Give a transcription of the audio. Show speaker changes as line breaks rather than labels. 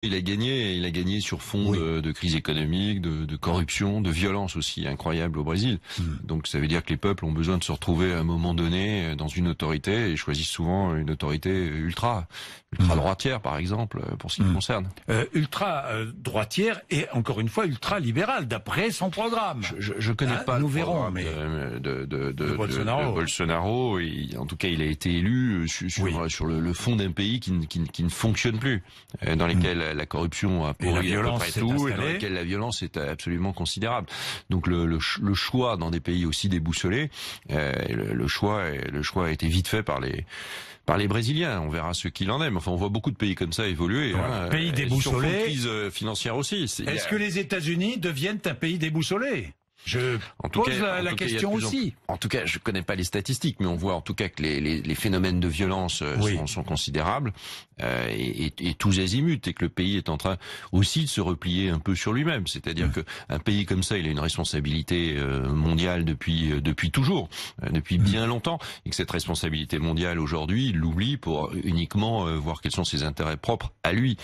Il a gagné sur fond de crise économique, de corruption, de violence aussi incroyable au Brésil. Donc ça veut dire que les peuples ont besoin de se retrouver à un moment donné dans une autorité et choisissent souvent une autorité ultra droitière par exemple pour ce qui le concerne.
Ultra droitière et encore une fois ultra libérale d'après son programme.
Je connais pas
nous
le
verrons,
programme
mais
de Bolsonaro. En tout cas, il a été élu sur le fond d'un pays qui ne fonctionne plus, dans lesquels la corruption a pourri à peu près tout et dans lesquels la violence est absolument considérable. Donc le choix dans des pays aussi déboussolés, le choix a été vite fait par les Brésiliens. On verra ce qu'il en est. Mais enfin, on voit beaucoup de pays comme ça évoluer.
Pays déboussolé.
Sur fond de crise financière aussi.
Est-ce que les États-Unis deviennent un pays déboussolé? Je pose la question aussi.
En tout cas, je connais pas les statistiques, mais on voit en tout cas que les phénomènes de violence sont considérables et tous azimuts, et que le pays est en train aussi de se replier un peu sur lui-même. C'est-à-dire que un pays comme ça, il a une responsabilité mondiale depuis toujours, depuis bien longtemps, et que cette responsabilité mondiale aujourd'hui, il l'oublie pour uniquement voir quels sont ses intérêts propres à lui.